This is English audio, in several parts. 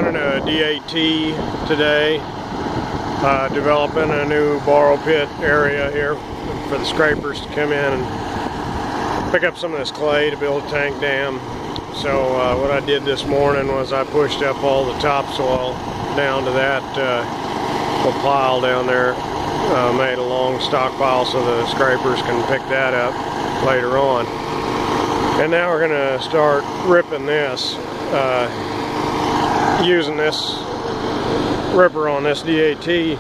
running a D8t today, developing a new borrow pit area here for the scrapers to come in and pick up some of this clay to build a tank dam. So what I did this morning was I pushed up all the topsoil down to that little pile down there, made a long stockpile so the scrapers can pick that up later on. And now we're going to start ripping this, using this ripper on this D8t.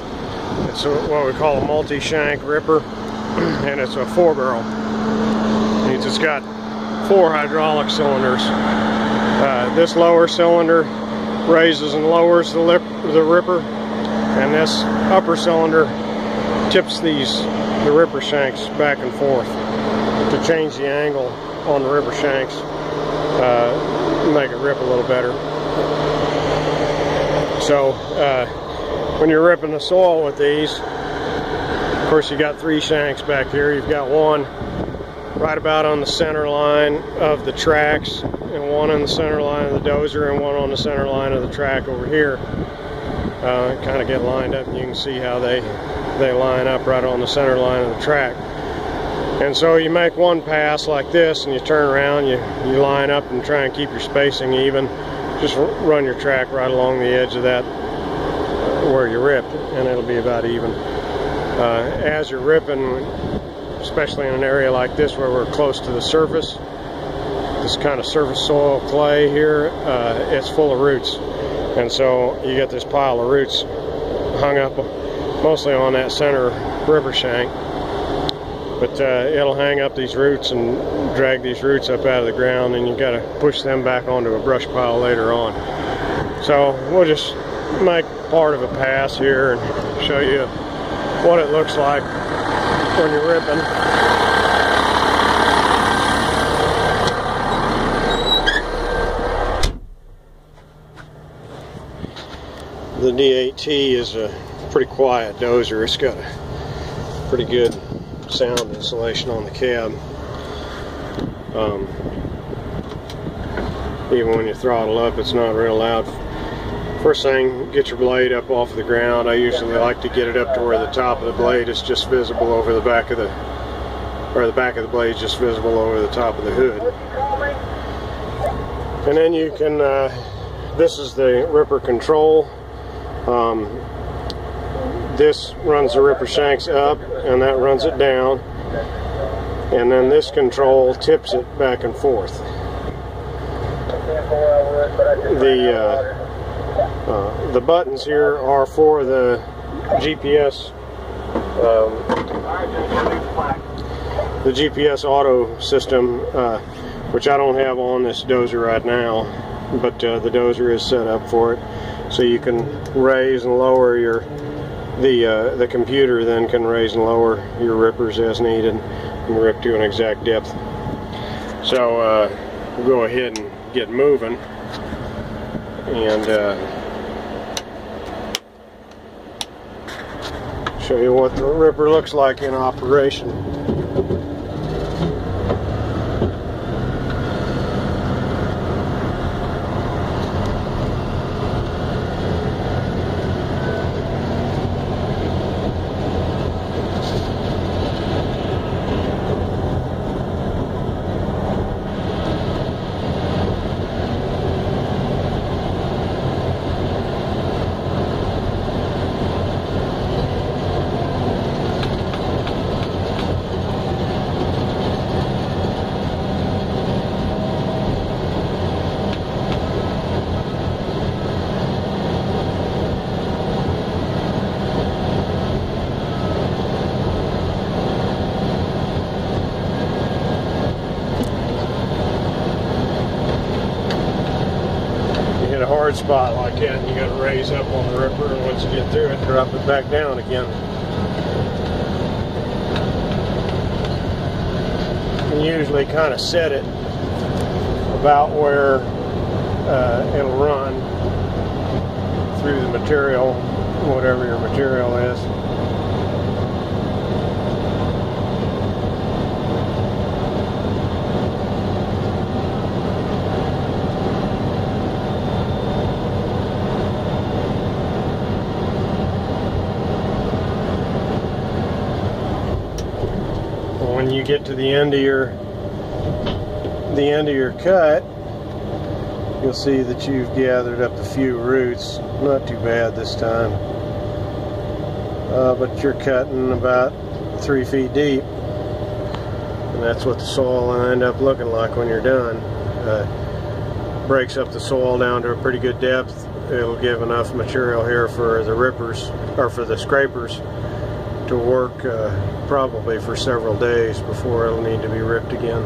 It's what we call a multi-shank ripper, and it's a 4-barrel. It's just got 4 hydraulic cylinders. This lower cylinder raises and lowers the ripper, and this upper cylinder tips the ripper shanks back and forth to change the angle on the ripper shanks, make it rip a little better. So when you're ripping the soil with these, of course you got 3 shanks back here. You've got one right about on the center line of the tracks, and one on the center line of the dozer, and one on the center line of the track over here. Kind of get lined up, and you can see how they line up right on the center line of the track. And so you make one pass like this, and you turn around, you line up and try and keep your spacing even. Just run your track right along the edge of that where you ripped, and it'll be about even. As you're ripping, especially in an area like this where we're close to the surface, this kind of surface soil clay here, it's full of roots. And so you get this pile of roots hung up mostly on that center ripper shank. But it'll hang up these roots and drag these roots up out of the ground, and you've got to push them back onto a brush pile later on. So we'll just make part of a pass here and show you what it looks like when you're ripping. The D8t is a pretty quiet dozer. It's got a pretty good sound insulation on the cab. Even when you throttle up, it's not real loud. First thing, get your blade up off the ground. I usually like to get it up to where the top of the blade is just visible over the back of the, or the back of the blade is just visible over the top of the hood. And then you can, this is the ripper control. This runs the ripper shanks up, and that runs it down, and then this control tips it back and forth. The buttons here are for the GPS, the GPS auto system, which I don't have on this dozer right now, but the dozer is set up for it, so you can raise and lower your the computer then can raise and lower your rippers as needed and rip to an exact depth. So we'll go ahead and get moving and show you what the ripper looks like in operation. A hard spot like that, and you got to raise up on the ripper, and once you get through it, drop it back down again. And usually kind of set it about where it'll run through the material, whatever your material is. you get to the end of your cut, you'll see that you've gathered up a few roots. Not too bad this time, but you're cutting about 3 feet deep, and that's what the soil will end up looking like when you're done. Breaks up the soil down to a pretty good depth. It'll give enough material here for the rippers, or for the scrapers, to work probably for several days before it'll need to be ripped again.